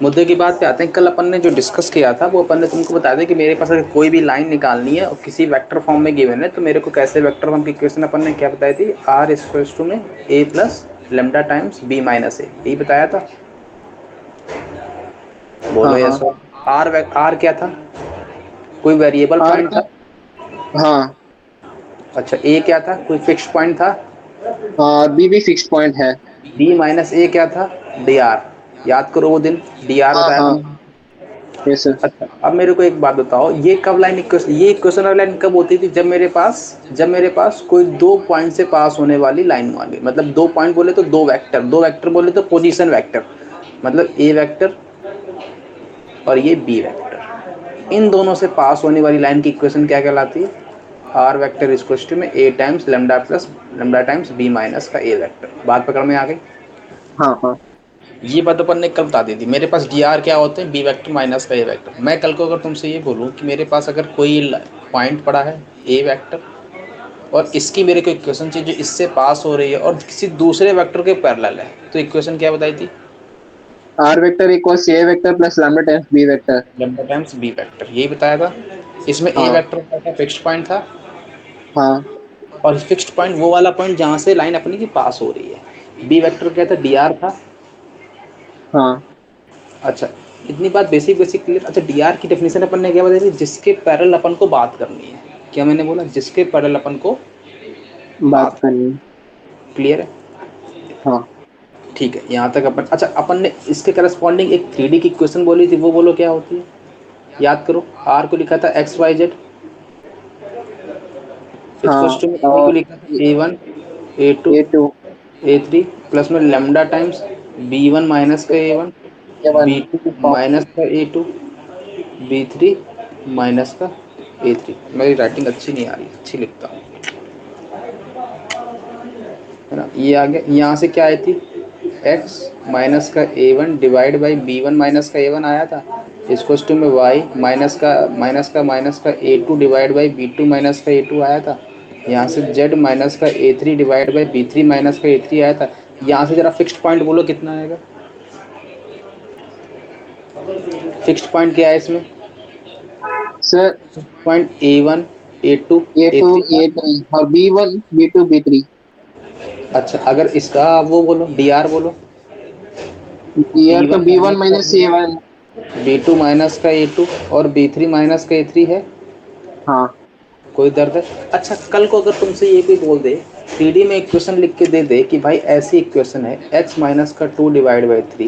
मुद्दे की बात पे आते हैं। कल अपन ने जो डिस्कस किया था वो अपन ने तुमको बताया था कि मेरे पास अगर कोई भी लाइन निकालनी है और किसी वेक्टर फॉर्म में गिवन है तो मेरे को कैसे वेक्टर फॉर्म की इक्वेशन अपन ने क्या बताई थी, आर इक्वल्स टू में a plus lambda times b minus a, यही बताया था। बोलो हाँ हाँ। यस। आर क्या था, कोई वेरिएबल आर पॉइंट का। था? हाँ अच्छा, ए क्या था, कोई फिक्स्ड पॉइंट था? हाँ, बी भी फिक्स पॉइंट है। बी माइनस ए क्या था, डी आर। याद करो वो दिन, डी आर हाँ बताया था हाँ। मैंने। Yes sir. अच्छा, अब मेरे को एक बात बताओ, ये कब लाइन इक्वेशन, ये इक्वेशन वाली लाइन कब होती थी, जब मेरे पास कोई दो पॉइंट से पास होने वाली लाइन मांगे। मतलब दो पॉइंट बोले तो दो वेक्टर, दो वेक्टर बोले तो पोजीशन वेक्टर, मतलब ए वेक्टर और ये बी वेक्टर, इन दोनों से पास होने वाली लाइन की इक्वेशन क्या कहलाती है, आर वेक्टर इक्वल्स टू में a times lambda plus lambda times b minus का ए वेक्टर। बात पकड़ में आ गई? हाँ हाँ। ये बात अपन ने कल बता दी थी। मेरे पास डी आर क्या होते हैं, बी वेक्टर माइनस का ए वेक्टर। मैं कल को अगर तुमसे ये बोलूँ कि मेरे पास अगर कोई पॉइंट पड़ा है ए वेक्टर और इसकी मेरे को इक्वेशन चाहिए जो इससे पास हो रही है और किसी दूसरे वेक्टर के पैरेलल है, तो इक्वेशन क्या बताई थी? R vector equals A vector plus lambda times B vector. Lambda times B vector, यही बताया था। इसमें ए हाँ वेक्टर क्या था, फिक्स्ड पॉइंट था। हाँ और फिक्स्ड पॉइंट वो वाला पॉइंट जहाँ से लाइन अपनी की पास हो रही है। बी वेक्टर क्या था, डी आर था। हाँ। अच्छा, इतनी बात बेसिक बेसिक क्लियर। अच्छा, डी आर की डेफिनेशन अपन ने क्या बताई थी, जिसके पैरेलल अपन को बात करनी है। क्या मैंने बोला, जिसके पैरेलल अपन को बात बात करनी। करनी। क्लियर है? हाँ। ठीक है, यहाँ तक अपन। अच्छा, अपन ने इसके करस्पॉन्डिंग एक थ्री डी की क्वेश्चन बोली थी, वो बोलो क्या होती है? याद करो, आर को लिखा था एक्स वाई जेड, इस हाँ क्वेश्चन में आई को और लिखा था a one a two a two a three plus में lambda times b one minus का a one, a one. B two minus का a two, b three minus का ए थ्री। मेरी राइटिंग अच्छी नहीं आ रही, अच्छी लिखता हूँ, है ना। ये आ गया, यहाँ से क्या आई थी, एक्स माइनस का a one divide by b one minus का ए वन आया था। इसको टू में वाई माइनस का a two divide by b two minus का ए टू आया था। यहाँ से जेड माइनस का a three divide by b three minus का ए थ्री आया था। यहाँ से जरा फिक्स्ड पॉइंट बोलो कितना आएगा, फिक्स्ड पॉइंट क्या है इसमें? Sir point a one a two a a two three. A three और b one b two b three. अच्छा, अगर इसका वो बोलो, डी आर बोलो, ईयर बी तो वन बी वन माइनस का minus b a one, one. B two minus का ए टू और बी थ्री माइनस का ए थ्री है। हाँ कोई दर्द है? अच्छा, कल को अगर तुमसे ये कोई बोल दे, थ्री डी में इक्वेशन लिख के दे दे कि भाई ऐसी इक्वेशन है, एक्स माइनस का two divide by three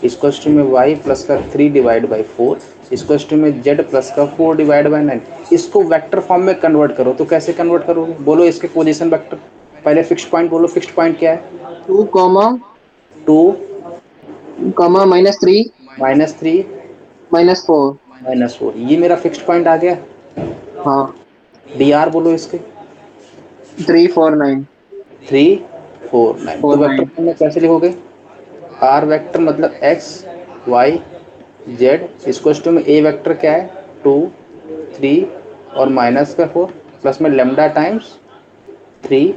equals to में वाई प्लस का three divide by four equals to में जेड प्लस का फोर डिवाइड बाई नाइन, इसको वेक्टर फॉर्म में कन्वर्ट करो, तो कैसे कन्वर्ट करोगे बोलो? इसके पोजीशन वेक्टर, पहले फिक्स्ड पॉइंट बोलो, फिक्स्ड पॉइंट क्या है? Two comma two comma minus three minus three minus four. Minus four, ये मेरा फिक्स्ड पॉइंट आ गया। हाँ। डी आर बोलो इसके, three four nine. Three four nine. तो फोर वेक्टर नाइन। फॉर्म में कैसे लिखोगे, आर वेक्टर मतलब x y z equals to में ए वेक्टर क्या है, टू थ्री और माइनस का फोर प्लस में lambda times three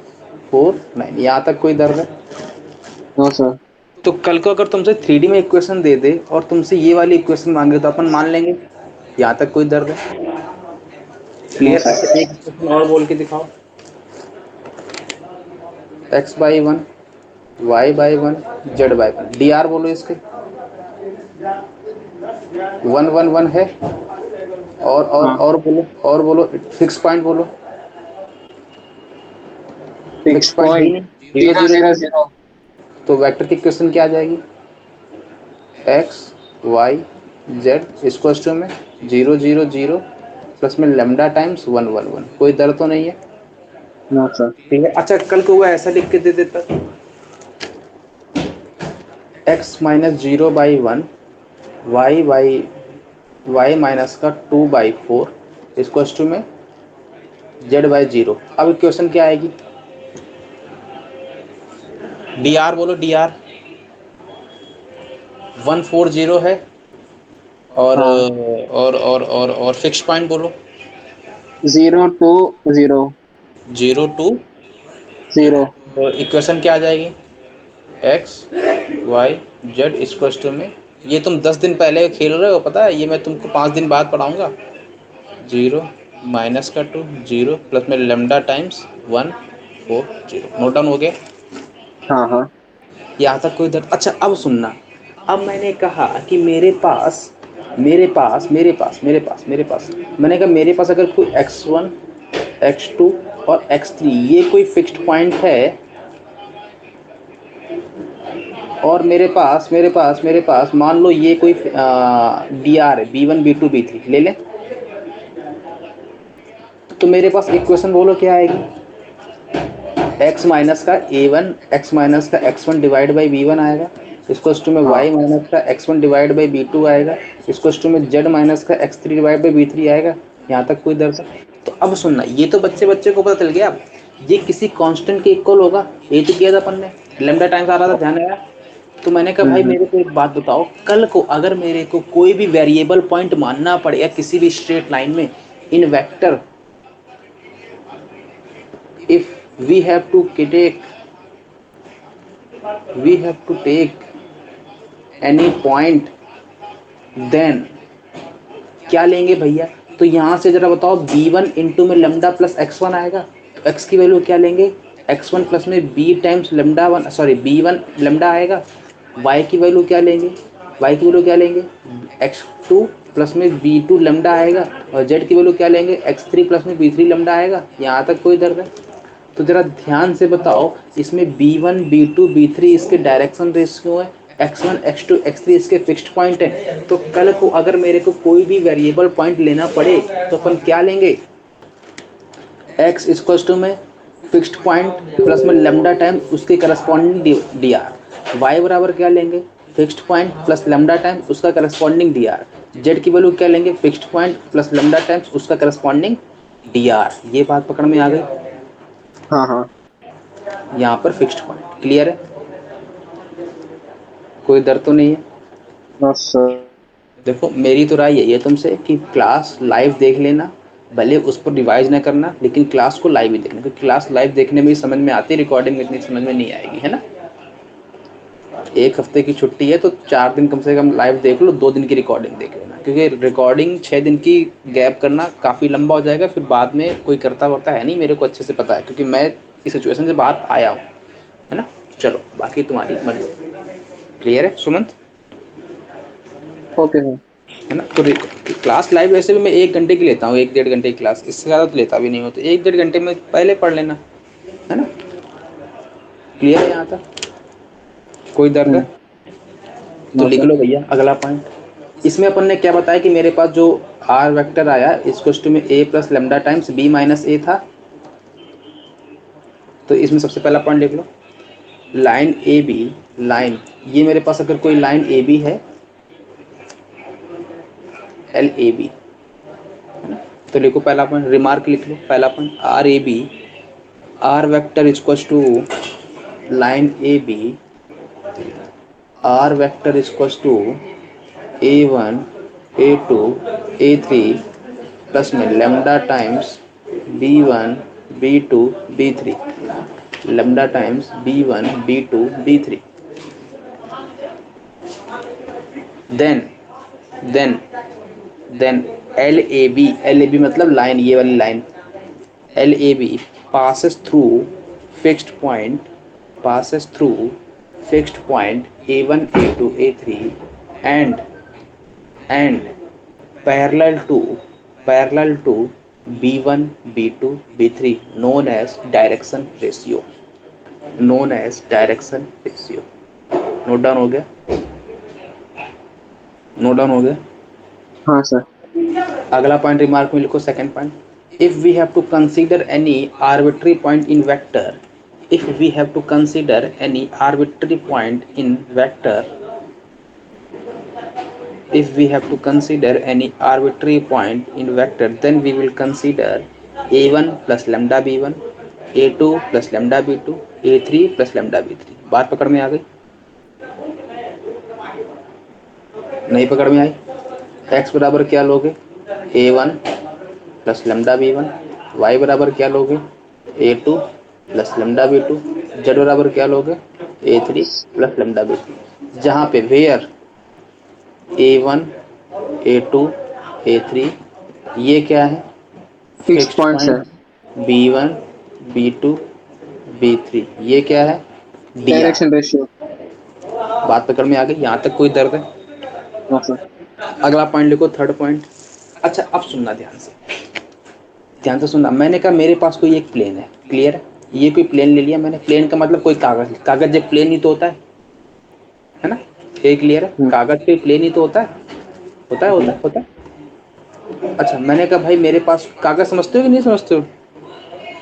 four nine. यहाँ तक कोई दर्द है? No sir. तो कल को अगर तुमसे थ्री डी में इक्वेशन दे दे और तुमसे ये वाली इक्वेशन मांगे तो अपन मान लेंगे। यहाँ तक कोई दर्द है? No clear? सर। अच्छा, एक इक्वेशन और बोल के दिखाओ, x by one y by one z by one, D are बोलो इसके, वन वन वन है। हाँ। और बोलो, और बोलो, फिक्स पॉइंट बोलो। सिक्स फिक्स पॉइंट ही पॉइंट नहीं, zero zero zero zero zero. Zero. तो वेक्टर की इक्वेशन क्या आ जाएगी, x y z equals to में जीरो जीरो जीरो प्लस में lambda times one one one. कोई दर्द तो नहीं है? No sir. ठीक है। अच्छा, कल को वो ऐसा लिख के दे देता, x minus zero by one y by y minus का two by four equals to में जेड बाई जीरो। अब इक्वेशन क्या आएगी, डी आर बोलो, d r one four zero है। और हाँ। फिक्स पॉइंट बोलो, zero two zero zero two. Zero. तो इक्वेशन क्या आ जाएगी, x y z equals to में ये तुम 10 दिन पहले खेल रहे हो, पता है, ये मैं तुमको 5 दिन बाद पढ़ाऊंगा। 0 माइनस का 2 0 प्लस में लेमडा टाइम्स 1 4 0। नोट डाउन हो गया? हाँ हाँ। यहाँ तक कोई दर्द? अच्छा अब सुनना, अब मैंने कहा कि मेरे पास मैंने कहा मेरे पास अगर कोई x1 x2 और x3 ये कोई फिक्स्ड पॉइंट है, और मेरे पास मान लो ये कोई डी आर है, B1 B2 B3 ले लें, तो मेरे पास इक्वेशन बोलो क्या आएगी? x माइनस का a1 x माइनस का x1 डिवाइड बाई b1 आएगा, इसको टू में हाँ y माइनस का x1 डिवाइड बाई b2 आएगा, इसको टू में z माइनस का x3 डिवाइड बाई b3 आएगा। यहाँ तक कोई दर्द है? तो अब सुनना, ये तो बच्चे बच्चे को पता चल गया, ये किसी कांस्टेंट के इक्वल होगा, ये तो किया था अपन ने, लैम्डा टाइम्स आ रहा था, ध्यान आया? तो मैंने कहा भाई मेरे को एक बात बताओ, कल को अगर मेरे को कोई भी वेरिएबल पॉइंट मानना पड़े या किसी भी स्ट्रेट लाइन में इन vector, if we have to take any point, then क्या लेंगे भैया? तो यहाँ से जरा बताओ, b1 इंटू में लेमडा प्लस x1 आएगा, तो x की वैल्यू क्या लेंगे? x1 प्लस में b times lambda one, sorry b1 lambda आएगा। y की वैल्यू क्या लेंगे? x2 प्लस में b2 लेमडा आएगा, और z की वैल्यू क्या लेंगे? x3 प्लस में b3 लेमडा आएगा। यहाँ तक कोई दर्द है? तो जरा ध्यान से बताओ, इसमें b1 b2 b3 इसके डायरेक्शन रेशियो है, x1 x2 x3 इसके फिक्स्ड पॉइंट है। तो कल को अगर मेरे को कोई भी वेरिएबल पॉइंट लेना पड़े तो अपन क्या लेंगे? x इक्वल टू में फिक्स्ड पॉइंट प्लस में लेमडा टाइम उसके करस्पॉन्डिंग डी आर। वाई बराबर क्या लेंगे? Fixed point plus lambda time उसका करस्पॉन्डिंग डी आर। जेड की वैल्यू क्या लेंगे? Fixed point plus lambda times उसका करस्पॉन्डिंग डी आर। ये बात पकड़ में आ गई? हाँ हाँ। यहाँ पर फिक्स्ड पॉइंट क्लियर है? कोई दर्द तो नहीं है? बस सर। देखो मेरी तो राय यही है तुमसे कि क्लास लाइव देख लेना, भले उस पर रिवाइज ना करना, लेकिन क्लास को लाइव ही देखना, क्योंकि क्लास लाइव देखने में ही समझ में आती है, रिकॉर्डिंग में इतनी समझ में नहीं आएगी, है ना? एक हफ्ते की छुट्टी है तो 4 दिन कम से कम लाइव देख लो, 2 दिन की रिकॉर्डिंग देख लेना, क्योंकि रिकॉर्डिंग 6 दिन की गैप करना काफ़ी लंबा हो जाएगा, फिर बाद में कोई करता वरता है नहीं, मेरे को अच्छे से पता है, क्योंकि मैं इस सिचुएशन से बाहर आया हूँ, है ना? चलो बाकी तुम्हारी मर्जी। क्लियर है सुमंत? Okay sir. है ना? तो क्लास लाइव वैसे भी मैं 1 घंटे की लेता हूँ, 1-1.5 घंटे की क्लास, इससे ज़्यादा तो लेता भी नहीं हो, तो 1-1.5 घंटे में पहले पढ़ लेना, है ना? क्लियर है यहाँ तक? कोई दर्द है? तो नो लिख सर। लो भैया अगला पॉइंट। इसमें अपन ने क्या बताया कि मेरे पास जो आर वेक्टर आया इसको टू में a plus lambda times b minus a था। तो इसमें सबसे पहला पॉइंट लिख लो, लाइन ए बी, लाइन, ये मेरे पास अगर कोई लाइन ए बी है, एल ए बी, तो लिखो पहला पॉइंट, रिमार्क लिख लो पहला point, r a b, r vector equal to line a b, r vector equal to a1 a2 a3 plus में lambda times b1 b2 b3, lambda times b1 b2 b3। Then then then L ए B मतलब line, ये वाली line L A B passes through fixed point passes through fixed point a1 a2 a3 and and parallel to b1 b2 b3, known as direction ratio, known as direction ratio। Note down हो गया? Note down हो गया? हाँ sir. अगला point remark में लिखो, second point, if we have to consider any arbitrary point in vector, if we have to consider any arbitrary point in vector, if we have to consider any arbitrary point in vector, then we will consider a1 plus lambda b1, a2 plus lambda b2, a3 plus lambda b3। बात पकड़ में आ गई? नहीं पकड़ में आई? x बराबर क्या लोगे? a1 plus lambda b1, y बराबर क्या लोगे? a2 plus lambda b2, z बराबर क्या लोगे? a3 plus lambda b3। जहाँ पे वेयर A1 A2 A3, ये क्या है? फिक्स फिक्स्ड पॉइंट्स है। पॉइंट B1 B2 B3, ये क्या है? DR। Direction ratio. बात पकड़ में आ गई? यहाँ तक कोई दर्द है? हाँ सर। अगला पॉइंट लिखो, थर्ड पॉइंट। अच्छा अब सुनना ध्यान से, ध्यान से सुनना। मैंने कहा मेरे पास कोई एक प्लेन है, क्लियर है? ये कोई प्लेन ले लिया मैंने, प्लेन का मतलब कोई कागज, कागज एक प्लेन ही तो होता है ना? ये क्लियर है? कागज पे प्लेन ही तो होता है, होता है होता है होता है। अच्छा मैंने कहा भाई मेरे पास कागज, समझते हो कि नहीं समझते हो?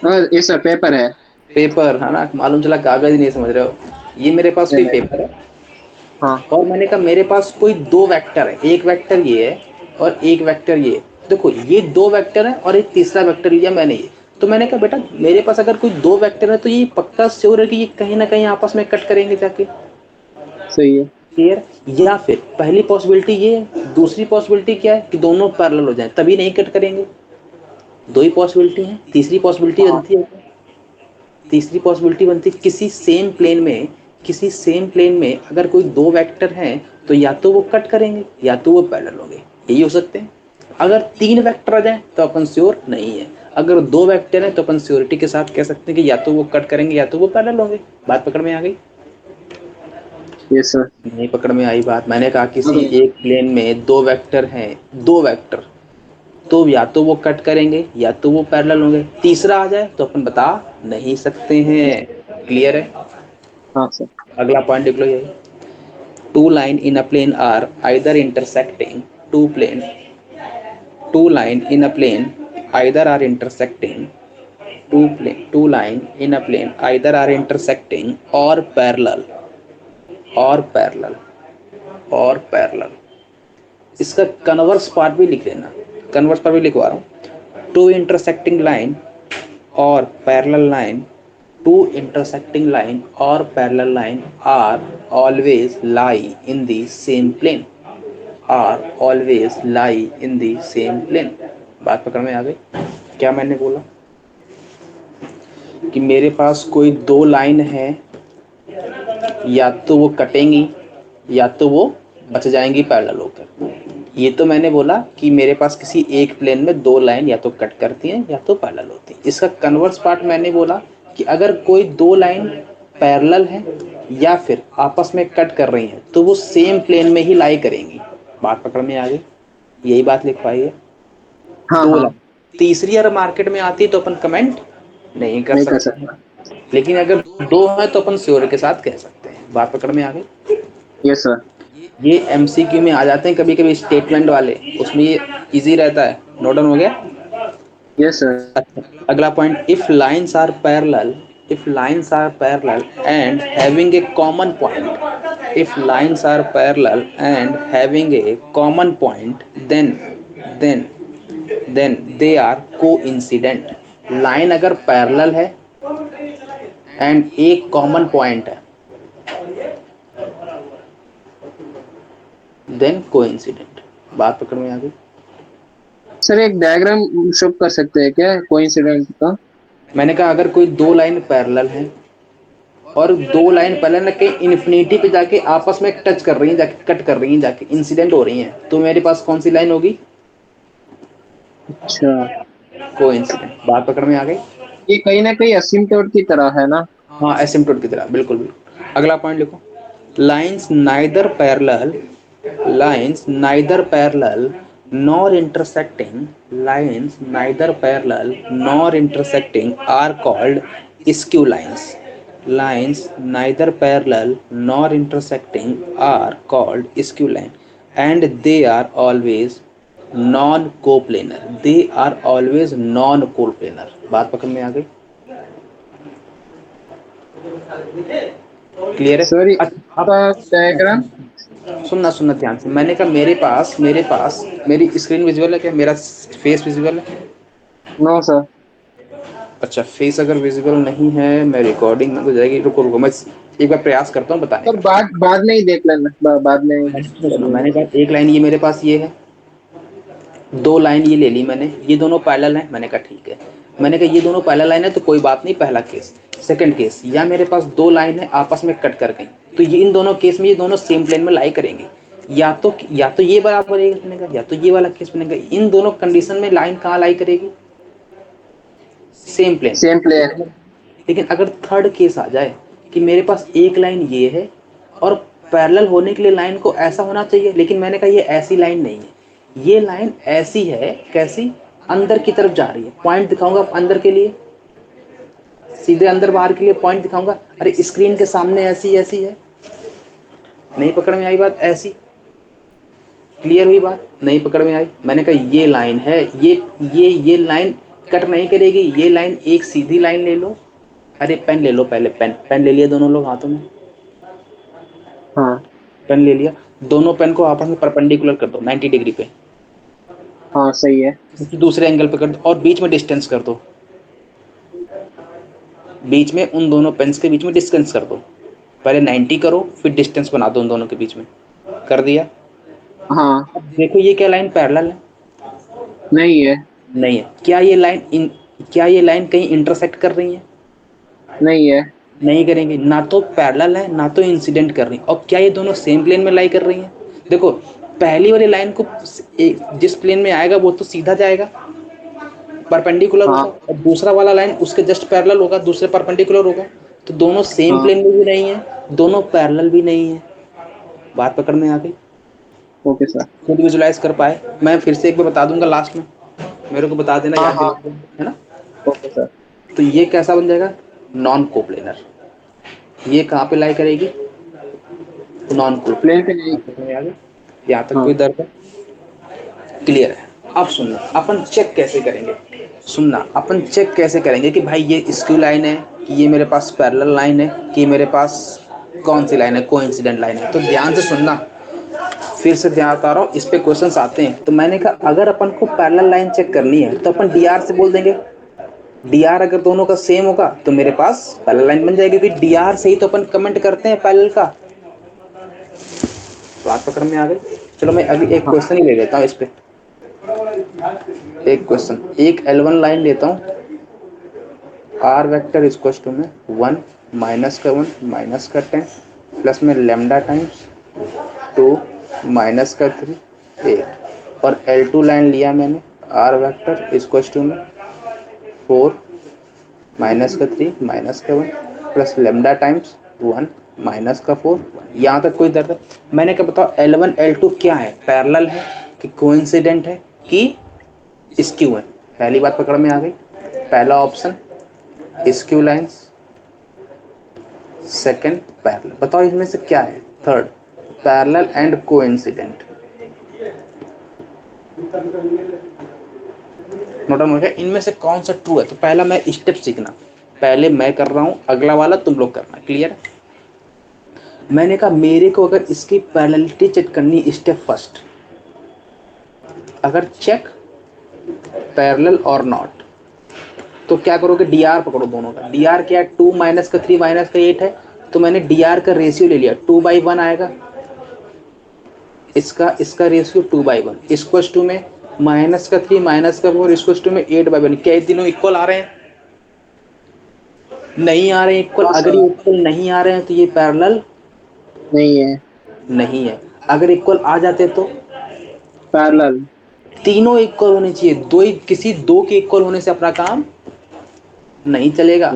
हाँ ये सर पेपर है। पेपर है ना, मालूम चला कागज ही नहीं समझ रहे हो। ये मेरे पास नहीं कोई नहीं। पेपर है, हाँ और मैंने कहा मेरे पास कोई दो वेक्टर है, एक वेक्टर ये है और एक वेक्टर ये है। देखो ये दो वेक्टर है और एक तीसरा वेक्टर लिया मैंने ये। तो मैंने कहा बेटा मेरे पास अगर कोई दो वेक्टर है तो ये पक्का श्योर है कि ये कहीं ना कहीं आपस में कट करेंगे जाके, सही है। क्लियर? या फिर पहली पॉसिबिलिटी ये है, दूसरी पॉसिबिलिटी क्या है कि दोनों पैरेलल हो जाए तभी नहीं कट करेंगे। दो ही पॉसिबिलिटी है, तीसरी पॉसिबिलिटी हाँ बनती है, तीसरी पॉसिबिलिटी बनती है किसी सेम प्लेन में, किसी सेम प्लेन में अगर कोई दो वेक्टर हैं तो या तो वो कट करेंगे या तो वो पैरेलल होंगे, यही हो सकते हैं। अगर तीन वेक्टर आ जाए तो अपन श्योर नहीं है, अगर दो वेक्टर हैं तो अपन श्योरिटी के साथ कह सकते हैं कि या तो वो कट करेंगे या तो वो पैरेलल होंगे। बात पकड़ में आ गई? ये सर। नहीं पकड़ में आई बात? मैंने कहा किसी अगर एक प्लेन में दो वेक्टर हैं, दो वेक्टर, तो या तो वो कट करेंगे या तो वो पैरेलल होंगे, तीसरा आ जाए तो अपन बता नहीं सकते हैं, क्लियर है? हाँ सर। अगला पॉइंट देख लो, ये two line in a plane are either intersecting, two plane, two line in a plane either are intersecting, two line in a plane either are intersecting और पैरेलल, और पैरेलल, और parallel. इसका converse part भी लिख लेना, converse part भी लिखवा रहा हूँ। टू इंटरसेक्टिंग लाइन और parallel line, two intersecting line or parallel line are always lie in the same plane, are always lie in the same plane। बात पकड़ में आ गई? क्या मैंने बोला कि मेरे पास कोई दो लाइन है, या तो वो कटेंगी या तो वो बच जाएंगी पैरेलल होकर। ये तो मैंने बोला कि मेरे पास किसी एक प्लेन में दो लाइन या तो कट करती हैं या तो पैरेलल होती हैं। इसका कन्वर्स पार्ट मैंने बोला कि अगर कोई दो लाइन पैरेलल है या फिर आपस में कट कर रही हैं तो वो सेम प्लेन में ही लाई करेंगी। बात पकड़ में आ गई? यही बात लिख पाई है? हाँ दो हाँ। लाइन, तीसरी अगर मार्केट में आती है तो अपन कमेंट नहीं कर नहीं कर सकते हैं, सकता। लेकिन अगर दो है तो अपन श्योर के साथ कह सकते हैं। बात पकड़ में आ गई? ये सर। ये एमसीक्यू में आ जाते हैं कभी कभी स्टेटमेंट वाले, उसमें ये इजी रहता है। नोट डाउन हो गया? ये सर। अच्छा अगला point, if lines are parallel, if lines are parallel and having a common point, if lines are parallel and having a common point, then then they are coincident। Line अगर parallel है and एक common point है then coincident. बात पकड़ में आ गई? Sir एक diagram show कर सकते हैं क्या कोइंसिडेंट का? मैंने कहा अगर कोई दो लाइन पैरेलल है और दो लाइन पैरेलल के इन्फिनिटी पे जाके आपस में टच कर रही हैं, जाके कट कर रही हैं, जाके इंसिडेंट हो रही हैं, तो मेरे पास कौन सी लाइन होगी? अच्छा। कोइंसिडेंट। बात पकड़ में आ गई? ये कहीं ना कहीं असिम्प्टोट की तरह है ना? हाँ एसिम्प्टोट की तरह, बिल्कुल बिल्कुल। अगला पॉइंट लिखो, lines neither parallel, lines neither parallel nor intersecting, lines neither parallel nor intersecting are called skew lines, lines neither parallel nor intersecting are called skew line and they are always non coplanar, they are always non coplanar. बात पकड़ में आ गई? Clear है? Sir अच्छा इसका diagram. सुनना सुनना ध्यान से। मैंने कहा मेरे पास मेरी स्क्रीन विजुअल है क्या? मेरा फेस विजुअल है? No sir. अच्छा फेस अगर विजिबल नहीं है मैं रिकॉर्डिंग में हो जाएगी, रुको रुको मैं एक बार प्रयास करता हूँ बताने सर का। बाद बाद में ही देख लेना, बाद में कर सुनो लेना। मैंने कहा एक लाइन ये मेरे पास ये है, दो लाइन ये ले ली मैंने, ये दोनों पैरेलल हैं, मैंने कहा ठीक है। मैंने कहा ये दोनों पैरेलल लाइन है तो कोई बात नहीं, पहला केस। सेकंड केस, या मेरे पास दो लाइन है आपस में कट कर गई, तो ये इन दोनों केस में ये दोनों सेम प्लेन में लाई करेंगे। या तो ये बराबर एक बनेगा या तो ये वाला केस बनेगा। इन दोनों कंडीशन में लाइन कहाँ लाई करेगी? Same plane. Same plane. लेकिन अगर थर्ड केस आ जाए कि मेरे पास एक लाइन ये है और पैरेलल होने के लिए लाइन को ऐसा होना चाहिए, लेकिन मैंने कहा ये ऐसी लाइन नहीं है, ये लाइन ऐसी है, कैसी? अंदर की तरफ जा रही है। पॉइंट दिखाऊंगा अंदर के लिए, सीधे अंदर बाहर के लिए पॉइंट दिखाऊंगा। अरे स्क्रीन के सामने ऐसी ऐसी है, नहीं पकड़ में आई बात? ऐसी क्लियर हुई बात? नहीं पकड़ में आई? मैंने कहा ये लाइन है, ये लाइन कट नहीं करेगी, ये लाइन एक सीधी लाइन ले लो। अरे पेन ले लो, पहले पेन ले लिया दोनों लोग हाथों में, हाँ पेन ले लिया, दोनों पेन को आपस में परपेंडिकुलर कर दो 90 डिग्री पे, हाँ सही है। दूसरे एंगल पे कर दो और बीच में डिस्टेंस कर दो, बीच में उन दोनों पेन्स के बीच में डिस्टेंस कर दो। पहले 90 करो फिर डिस्टेंस बना दो उन दोनों के बीच में। कर दिया? हाँ अब देखो ये क्या लाइन पैरेलल है? नहीं है। नहीं है। क्या ये लाइन कहीं इंटरसेक्ट कर रही है? नहीं है। नहीं करेंगे, ना तो पैरेलल है ना तो इंसिडेंट कर रही है। और क्या ये दोनों सेम प्लेन में लाई कर रही हैं? देखो पहली वाली लाइन को जिस प्लेन में आएगा वो तो सीधा जाएगा, परपेंडिकुलर हाँ होगा, और दूसरा वाला लाइन उसके जस्ट पैरेलल होगा, दूसरे परपेंडिकुलर होगा। तो दोनों सेम हाँ। प्लेन में भी नहीं है, दोनों पैरेलल भी नहीं है। बात पकड़ में आ गई? Okay sir. खुद विजुलाइज कर पाए? मैं फिर से एक बार बता दूंगा लास्ट में, मेरे को बता देना, हाँ याद हाँ। दिला देना, है ना? Okay sir. तो ये कैसा बन जाएगा? Non coplanar. ये कहाँ पे लाई करेगी? नॉन प्लेन पे नहीं। कोप्लेनर। यहाँ तक कोई हाँ दर्द है? क्लियर है? अब सुनना अपन चेक कैसे करेंगे। सुनना अपन चेक कैसे करेंगे कि भाई ये स्क्यू लाइन है कि ये मेरे पास पैरेलल लाइन है कि मेरे पास कौन सी लाइन है, कोइंसिडेंट लाइन है। तो ध्यान से सुनना, फिर से ध्यान बता रहा हूँ, इस पे क्वेश्चंस आते हैं। तो मैंने कहा अगर अपन को पैरेलल लाइन चेक करनी है तो अपन डी आर से बोल देंगे। डी आर अगर दोनों का सेम होगा तो मेरे पास पैरेलल लाइन बन जाएगी, क्योंकि डी आर से ही तो अपन कमेंट करते हैं पैरेलल का। बात पकड़ में आ गई? चलो मैं अभी एक हाँ। क्वेश्चन ही ले लेता हूँ इस पे। एक क्वेश्चन, एक L1 लाइन लेता हूँ, आर वेक्टर इक्वल टू में 1 माइनस का 1 माइनस का 10 प्लस में लेमडा टाइम्स 2 माइनस का 3 8, और L2 लाइन लिया मैंने, आर वेक्टर इक्वल टू में 4 माइनस का 3 माइनस का 1 प्लस लेमडा टाइम्स 1 माइनस का 4। यहाँ तक कोई दर्द है? मैंने क्या बताओ L1 L2 क्या है, पैरेलल है कि कोइंसिडेंट है कि स्क्यू है? पहली बात पकड़ में आ गई, पहला option skew lines, second parallel. बताओ इसमें से क्या है? Third parallel and coincident. Note down हो गया? इनमें से कौन सा ट्रू है? तो पहला मैं स्टेप सीखना, पहले मैं कर रहा हूं, अगला वाला तुम लोग करना। क्लियर? मैंने कहा मेरे को अगर इसकी पैरेललिटी चेक करनी, स्टेप फर्स्ट, अगर चेक पैरेलल और नॉट, तो क्या करोगे? डी आर पकड़ो दोनों का। डी आर क्या है? 2 माइनस का 3 माइनस का 8 है, तो मैंने डी आर का रेशियो ले लिया, 2/1 आएगा। इसका रेशियो 2/1 इक्वल टू में माइनस का 3 माइनस का 4 इक्वल टू में 8/1। क्या ये तीनों इक्वल आ रहे हैं? नहीं आ रहे हैं इक्वल। हाँ अगर सर। ये इक्वल नहीं आ रहे हैं तो ये पैरेलल नहीं है। नहीं है। अगर इक्वल आ जाते तो पैरेलल। तीनों इक्वल होने चाहिए, किसी दो के इक्वल होने से अपना काम नहीं चलेगा।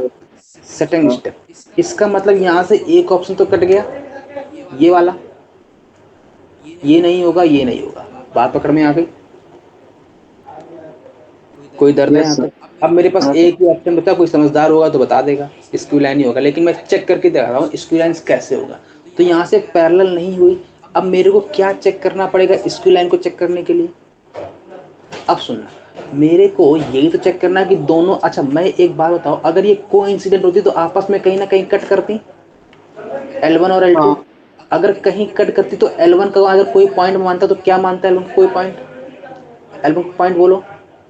सेकंड हाँ। स्टेप, इसका मतलब यहाँ से एक ऑप्शन तो कट गया, ये वाला, ये नहीं होगा, ये नहीं होगा। बात पकड़ में आ गई? कोई दर्द है यस यहाँ सर। तक? अब मेरे पास हाँ सर। एक ही ऑप्शन बचा, कोई समझदार होगा तो बता देगा, स्क्यू लाइन ही होगा। लेकिन मैं चेक करके दिखा रहा हूँ स्क्यू लाइन कैसे होगा। तो यहाँ से पैरेलल नहीं हुई। अब मेरे को क्या चेक करना पड़ेगा स्क्यू लाइन को चेक करने के लिए? अब सुनना, मेरे को यही तो चेक करना है कि दोनों, अच्छा मैं एक बात बताओ, अगर ये कोइंसिडेंट होती तो आपस में कहीं ना कहीं कट करती, L1 और L2। हाँ। अगर कहीं कट करती तो L1 का अगर कोई पॉइंट मानता तो क्या मानता है L1 कोई पॉइंट? L1 पॉइंट बोलो,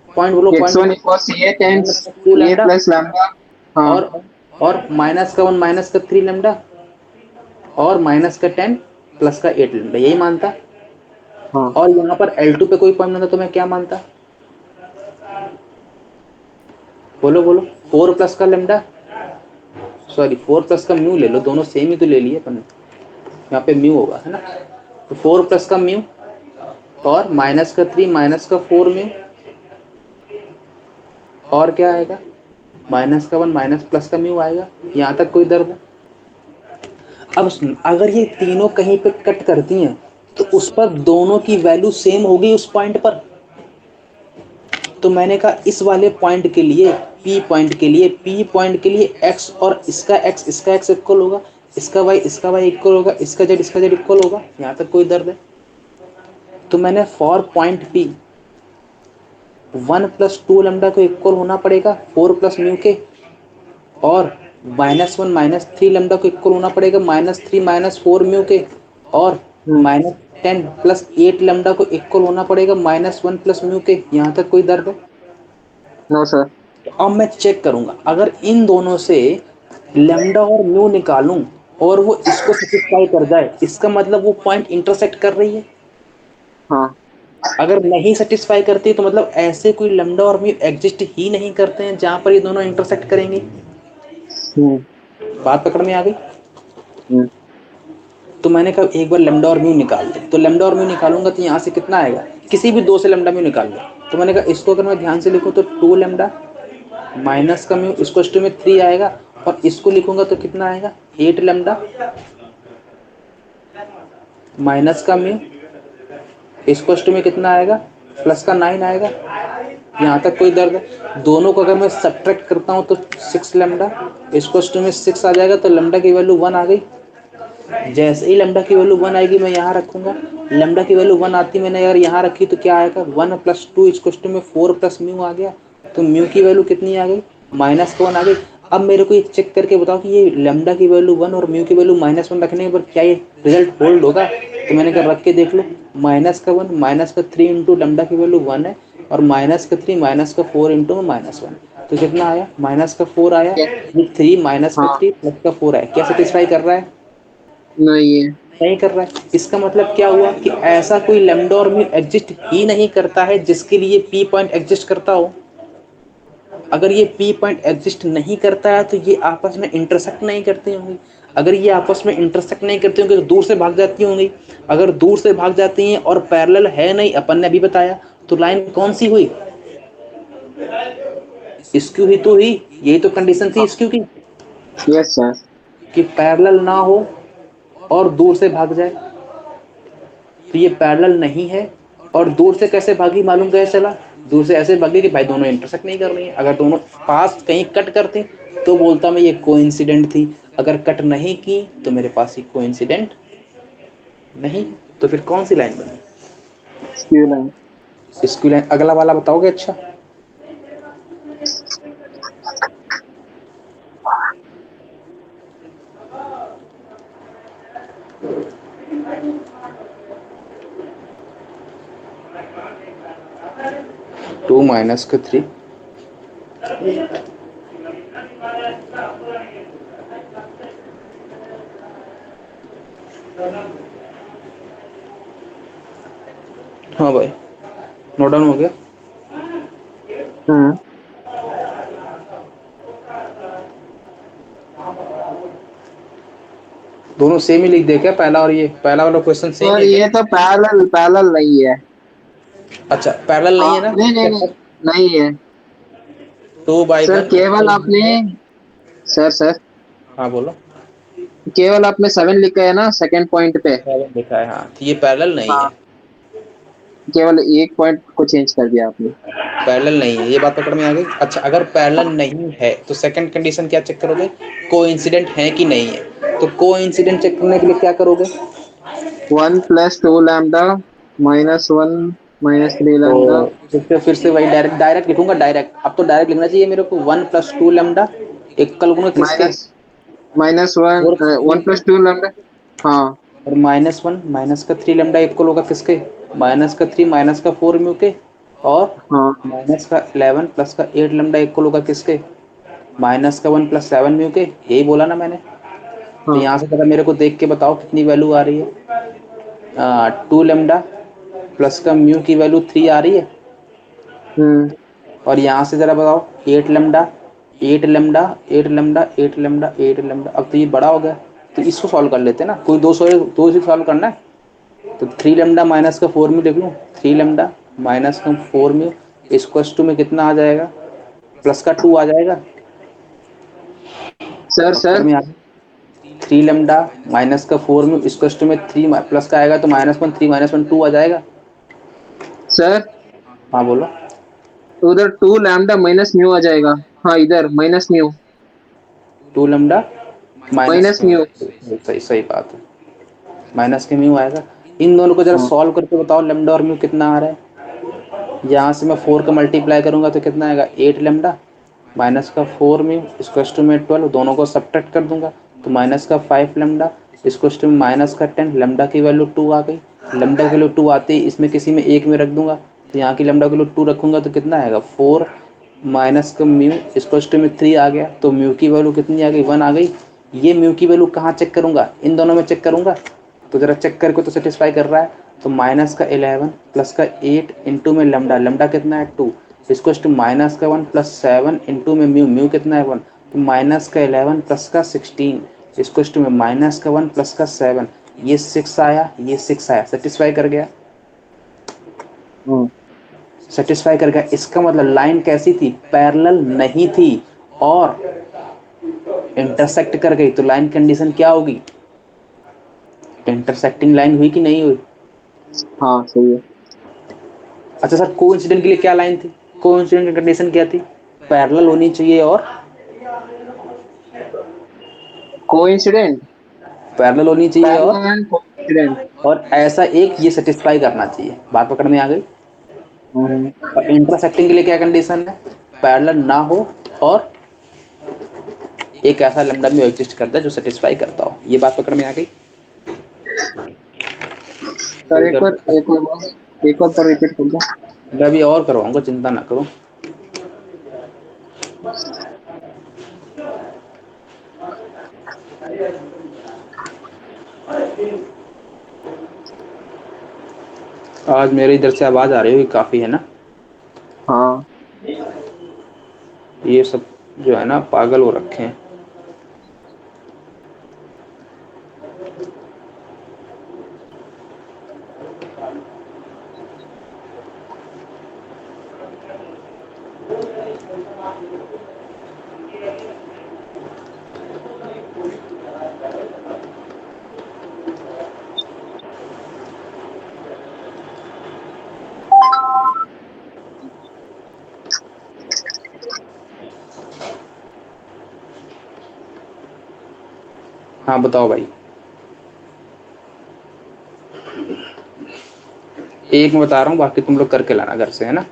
पॉइंट बोलो, पॉइंट x1 बोलो। इक्वल्स ए टाइम्स माइनस का 2 ए लैम्डा, प्लस लैम्डा। हाँ। और माइनस का 1 माइनस का 3 लैम्डा, और माइनस का 10 प्लस का 8 लैम्डा, यही मानता। हाँ। और यहाँ पर L2 पे कोई पॉइंट मानता तो मैं क्या मानता? बोलो बोलो, 4 प्लस का लैम्डा, सॉरी 4 प्लस का म्यू ले लो, दोनों सेम ही तो ले लिए अपन, यहाँ पे म्यू होगा, है ना? तो 4 प्लस का म्यू और माइनस का 3 माइनस का 4 म्यू और क्या आएगा, माइनस का 1 माइनस प्लस का म्यू आएगा। यहाँ तक कोई दर्द है? अब अगर ये तीनों कहीं पे कट करती हैं तो उस पर दोनों की वैल्यू सेम होगी उस पॉइंट पर। तो मैंने कहा इस वाले पॉइंट के लिए, P पॉइंट के लिए x और इसका x इक्वल होगा, इसका y इक्वल होगा, इसका z इक्वल होगा। यहाँ तक कोई दर्द है? तो मैंने for point P 1 plus 2 lambda को इक्वल होना पड़ेगा 4 प्लस म्यू के, और -1 -3 लैम्डा को इक्वल होना पड़ेगा -3 -4 म्यू के, और -10 प्लस 8 लैम्डा को इक्वल होना पड़ेगा -1 प्लस म्यू के। यहाँ तक कोई दर्द है? No sir. तो अब मैं चेक करूंगा, अगर इन दोनों से लैम्डा और म्यू निकालूं और वो इसको सेटिस्फाई कर जाए, इसका मतलब वो पॉइंट इंटरसेक्ट कर रही है। हाँ। अगर नहीं सेटिस्फाई करती तो मतलब ऐसे कोई लैम्डा और म्यू एग्जिस्ट ही नहीं करते हैं जहां पर ये दोनों इंटरसेक्ट करेंगे। बात पकड़ में आ गई? तो मैंने कहा एक बार लैम्डा और म्यू निकाल दे, तो लैम्डा और म्यू निकालूंगा तो यहाँ से कितना आएगा, किसी भी दो से लैम्डा म्यू निकाल लो। तो मैंने कहा इसको अगर मैं ध्यान से लिखूं तो 2 लैम्डा माइनस का म्यू, इसको स्टू में 3 आएगा, और इसको लिखूंगा तो कितना आएगा, 8 लैम्डा माइनस का म्यू, इसको स्टू में कितना आएगा, प्लस का 9 आएगा। यहाँ तक कोई दर्द है? दोनों को अगर मैं सब्ट्रैक्ट करता हूँ तो 6 लैम्डा, इसको स्टू में 6 आ जाएगा, तो लैम्डा की वैल्यू 1 आ गई। जैसे ही लैम्डा की वैल्यू 1 आएगी मैं यहाँ रखूंगा, लैम्डा की वैल्यू 1 आती मैंने अगर यहाँ रखी तो क्या आएगा, 1 प्लस 2 इसको टू में 4 प्लस म्यू आ गया। तो म्यू की वैल्यू कितनी आ गई, -1 आ गई। अब मेरे को ये चेक करके बताओ कि ये लैम्डा की वैल्यू 1 और म्यू की वैल्यू -1 रखने पर क्या ये रिजल्ट होल्ड होगा? तो मैंने कहा रख के देख लो, -1 -3 इंटू लैम्डा की वैल्यू 1 है, और -3 -4 इंटू -1, तो कितना आया, -4 आया, 3 हाँ। -3 प्लस का 4 आया। क्या सेटिस्फाई कर रहा है? नहीं है। नहीं कर रहा है। इसका मतलब क्या हुआ कि ऐसा कोई लैम्डा और म्यू एग्जिस्ट ही नहीं करता है जिसके लिए P पॉइंट एग्जिस्ट करता हो। अगर ये P पॉइंट एग्जिस्ट नहीं करता है तो ये आपस में इंटरसेक्ट नहीं करती होंगी। अगर ये आपस में इंटरसेक्ट नहीं करती होंगी तो दूर से भाग जाती होंगी। अगर दूर से भाग जाती हैं और पैरेलल है नहीं, अपन ने अभी बताया, तो लाइन कौन सी हुई, स्क्यू ही तो हुई। यही तो कंडीशन थी स्क्यू की, यस सर। कि पैरेलल ना हो और दूर से भाग जाए। तो ये पैरेलल नहीं है, और दूर से कैसे भागी मालूम कैसे चला, दूर से ऐसे भागी कि भाई दोनों इंटरसेक्ट नहीं कर रही हैं। अगर दोनों पास कहीं कट करती तो बोलता मैं ये कोइंसिडेंट थी, अगर कट नहीं की तो मेरे पास ये कोइंसिडेंट नहीं। तो फिर कौन सी लाइन बनी, स्क्यू लाइन। Skew line. अगला वाला बताओगे? अच्छा, टू माइनस का 3, हाँ भाई नोट डाउन हो गया। हम्म। दोनों सेम ही लिख दे क्या, पहला और ये पहला वाला क्वेश्चन सेम ही सर है क्या? ये तो पैरेलल पैरेलल नहीं है। अच्छा पैरेलल नहीं हाँ, है ना? नहीं नहीं नहीं, नहीं है। 2/1 सर केवल इक्वल, आपने, सर सर हाँ बोलो। केवल आपने 7 लिखा है ना सेकंड पॉइंट पे। 7 लिखा है, हाँ, तो ये पैरेलल नहीं हाँ, है। केवल एक पॉइंट को चेंज कर दिया आपने। पैरेलल नहीं है, ये बात पकड़ में आ गई। अच्छा अगर पैरेलल नहीं है तो सेकंड कंडीशन क्या चेक करोगे, कोइंसिडेंट है कि नहीं है। तो कोइंसिडेंट चेक करने के लिए क्या करोगे, 1 प्लस 2 लैम्डा -1 -3 तो लैम्डा फिर से वही डायरेक्ट डायरेक्ट लिखूंगा, डायरेक्ट। अब तो डायरेक्ट लिखना चाहिए मेरे को, 1 प्लस 2 लैम्डा इक्वल गुना किसके, माइनस -1 4 1 प्लस 2 लैम्डा। हाँ। और -1 माइनस का 3 लैम्डा इक्वल होगा किसके, -3 माइनस का 4 म्यू के, और हाँ। माइनस का 11 प्लस का 8 लैम्डा इक्वल होगा किसके, -1 प्लस 7 म्यू के। यही बोला ना मैंने। तो हाँ। यहाँ से जरा मेरे को देख के बताओ कितनी वैल्यू आ रही है, 2 लेमडा प्लस का म्यू की वैल्यू 3 आ रही है, हम्म। और यहाँ से जरा बताओ 8 lambda 8 lambda 8 lambda 8 lambda 8 lambda. अब तो ये बड़ा हो गया, तो इसको सॉल्व कर लेते हैं ना, कोई दो से सॉल्व करना है। तो 3 लेमडा माइनस का 4 म्यू लिख लूँ, 3 लेमडा माइनस का 4 म्यू इक्वल्स टू में कितना आ जाएगा, प्लस का 2 आ जाएगा। सर पकड़ में आ गया। 3 लेमडा माइनस का 4 म्यू इक्वल्स टू में 3 प्लस का आएगा तो -1 3 -1 2 आ जाएगा। सर हाँ बोलो। उधर 2 लैम्डा माइनस म्यू आ जाएगा। हाँ इधर minus mu. 2 lambda minus, minus mu. सही सही बात है, माइनस के म्यू आएगा। इन दोनों को जरा हाँ सॉल्व करके बताओ, लेमडा और म्यू कितना आ रहा है। यहाँ से मैं 4 का मल्टीप्लाई करूंगा तो कितना आएगा, 8 लेमडा माइनस का 4 म्यू इक्वल्स टू में 12, दोनों को सब्ट्रैक्ट कर दूंगा तो माइनस का 5 लेमडा इक्वल्स टू माइनस का 10, लेमडा की वैल्यू 2 आ गई। लेमडा की वैल्यू 2 आते ही इसमें किसी में एक में रख दूंगा, तो यहाँ की लेमडा की वैल्यू 2 रखूंगा तो कितना आएगा, 4 माइनस का म्यू इक्वल्स टू में 3 आ गया। तो म्यू की वैल्यू कितनी आ गई, 1 आ गई। ये म्यू की वैल्यू कहाँ चेक करूंगा, इन दोनों में चेक करूंगा। तो जरा चेक करके तो सेटिस्फाई कर रहा है। तो माइनस का 11 प्लस का 8 इंटू में लेमडा, लेमडा कितना है 2, इसको टू माइनस का 1 प्लस 7 इंटू में म्यू, म्यू कितना है 1, तो माइनस का 11 प्लस का 16 इसको टू में माइनस का 1 प्लस का 7, ये 6 आया, ये 6 आया, सेटिस्फाई कर गया। हाँ सेटिस्फाई कर गया, इसका मतलब लाइन कैसी थी, पैरेलल नहीं थी और इंटरसेक्ट कर गई। तो लाइन कंडीशन क्या होगी, इंटरसेक्टिंग लाइन हुई कि नहीं हुई। हाँ सही है। अच्छा सर, कोइंसिडेंट के लिए क्या लाइन थी, कोइंसिडेंट की कंडीशन क्या थी, पैरेलल होनी चाहिए और कोइंसिडेंट। पैरेलल होनी चाहिए पैरेलल एंड कोइंसिडेंट। और ऐसा एक ये सेटिस्फाई करना चाहिए। बात पकड़ में आ गई। और इंटरसेक्टिंग के लिए क्या कंडीशन है, पैरेलल ना हो और एक ऐसा लैम्डा में एग्जिस्ट करता है जो सेटिस्फाई करता हो। ये बात पकड़ में आ गई। सर एक और पर रिपीट कर दो। मैं अभी और करवाऊंगा, चिंता ना करो। आज मेरे इधर से आवाज आ रही होगी काफी, है ना। हाँ ये सब जो है ना पागल हो रखे हैं। हाँ बताओ भाई। एक मैं बता रहा हूँ, बाकी तुम लोग करके लाना घर से, है ना।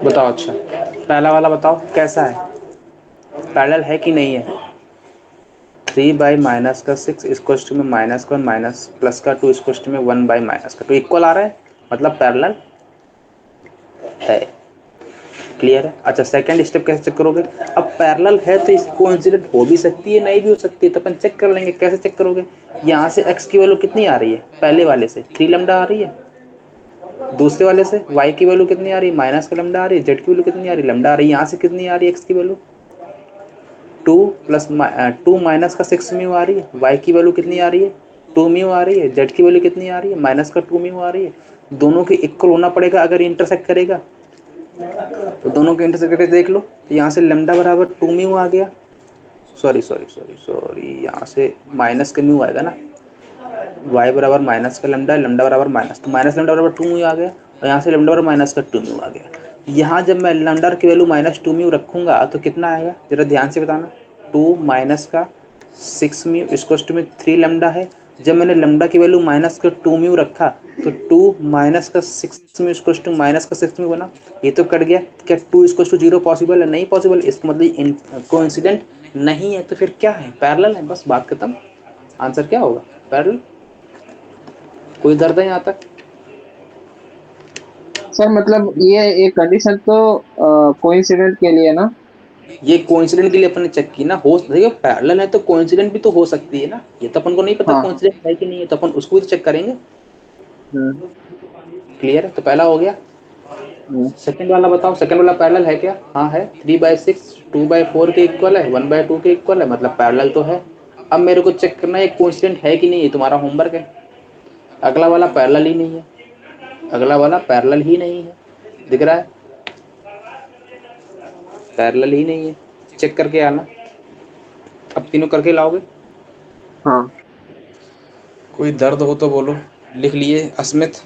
बताओ। अच्छा पहला वाला बताओ कैसा है, पैरेलल है कि नहीं है। 3/-6 इक्वल्स टू में -1 माइनस प्लस का 2 इक्वल्स टू में 1/-2 इक्वल आ रहा है, मतलब पैरेलल है। क्लियर है। अच्छा सेकंड स्टेप कैसे चेक करोगे, अब पैरेलल है तो इसको कोइंसिडेंट हो भी सकती है नहीं भी हो सकती है, तो अपन चेक कर लेंगे। कैसे चेक करोगे, यहाँ से x की वैल्यू कितनी आ रही है, पहले वाले से 3 लैम्डा आ रही है, दूसरे वाले से y की वैल्यू कितनी आ रही है, माइनस का लैम्डा आ रही है, z की वैल्यू कितनी आ रही है, लैम्डा आ रही है। यहाँ से कितनी आ रही है x की वैल्यू 2 प्लस 2 माइनस का 6 म्यू आ रही है, y की वैल्यू कितनी आ रही है 2 म्यू आ रही है, z की वैल्यू कितनी आ रही है माइनस का 2 म्यू आ रही है। दोनों के इक्वल होना पड़ेगा अगर इंटरसेक्ट करेगा। तो दोनों के इंटरसेक्ट करके देख लो, तो यहाँ से लैम्डा बराबर 2 म्यू आ गया, सॉरी सॉरी सॉरी सॉरी, यहाँ से माइनस का म्यू आएगा ना, y बराबर माइनस का लैम्डा, लैम्डा बराबर माइनस, तो माइनस लैम्डा बराबर 2 म्यू आ गया और यहाँ से लैम्डा बराबर माइनस का 2 म्यू आ गया। यहाँ जब मैं लैम्डा की वैल्यू -2 म्यू रखूंगा तो कितना आएगा, जरा ध्यान से बताना। 2 माइनस का 6 म्यू इक्वल्स टू में 3 लैम्डा है। जब मैंने लैम्डा की वैल्यू माइनस का 2 म्यू रखा तो 2 माइनस का 6 म्यू इक्वल्स टू माइनस का 6 म्यू बना, ये तो कट गया। क्या 2 इक्वल्स टू 0 पॉसिबल है, नहीं पॉसिबल, इसका मतलब कोइंसिडेंट नहीं है। तो फिर क्या है, पैरेलल है, बस बात खत्म। आंसर क्या होगा, पैरेलल। कोई दर्द है यहाँ तक। सर मतलब ये एक कंडीशन तो कोइंसिडेंट के लिए ना। ये कोइंसिडेंट के लिए अपन ने चेक की ना, हो देखिए पैरेलल है तो कोइंसिडेंट भी तो हो सकती है ना, ये तो अपन को नहीं पता हाँ। कोइंसिडेंट है कि नहीं है, तो अपन उसको भी तो चेक करेंगे। हम्म। क्लियर है, तो पहला हो गया। हम्म। सेकंड वाला बताओ, सेकंड वाला पैरेलल है क्या? हाँ है, 3/6 2/4 के इक्वल है, 1/2 के इक्वल है, मतलब पैरेलल तो है। अब मेरे को चेक करना है कोइंसिडेंट है कि नहीं, ये तुम्हारा होमवर्क है। अगला वाला पैरेलल ही नहीं है, अगला वाला पैरेलल ही नहीं है, दिख रहा है पैरेलल ही नहीं है, चेक करके आना। अब तीनों करके लाओगे। हाँ। कोई दर्द हो तो बोलो। लिख लिए अस्मित?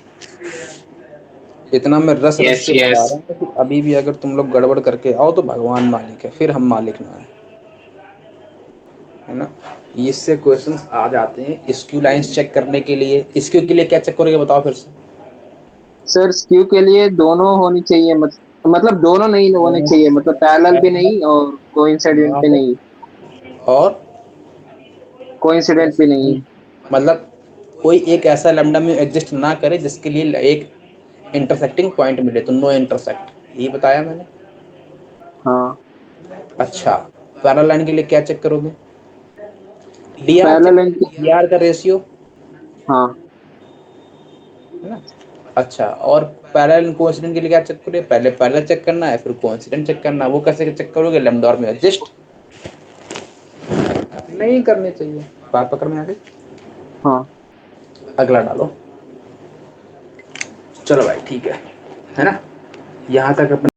इतना मैं रस रस यस से बता यस। रहा हूँ कि अभी भी अगर तुम लोग गड़बड़ करके आओ तो भगवान मालिक है, फिर हम मालिक ना है ना। इससे क्वेश्चंस आ जाते हैं स्क्यू लाइंस चेक करने के लिए। स्क्यू के लिए क्या चेक करोगे बताओ फिर से। सर स्क्यू के लिए दोनों होनी चाहिए, मतलब दोनों नहीं होने चाहिए, मतलब पैरेलल भी नहीं और कोइंसिडेंट भी नहीं। और कोइंसिडेंट भी नहीं। मतलब कोई एक ऐसा लैम्डा में एग्जिस्ट ना करे जिसके लिए एक इंटरसेक्टिंग पॉइंट मिले, तो नो इंटरसेक्ट, ये बताया मैंने। हाँ। अच्छा, पैरेलल लाइन के लिए क्या चेक करोगे? डी आर चेक पैरेलल करोगे, डी आर का रेशियो, हाँ। है ना। अच्छा, और पैरेलल कोइंसिडेंट के लिए क्या चेक करोगे? पहले पैरेलल चेक करना है, फिर कोइंसिडेंट चेक करना है। वो कैसे चेक करोगे? लैम्डा और में एग्जिस्ट नहीं करने चाहिए। बात पकड़ में आ गई। हाँ। अगला डालो। चलो भाई ठीक है ना, यहाँ तक अपन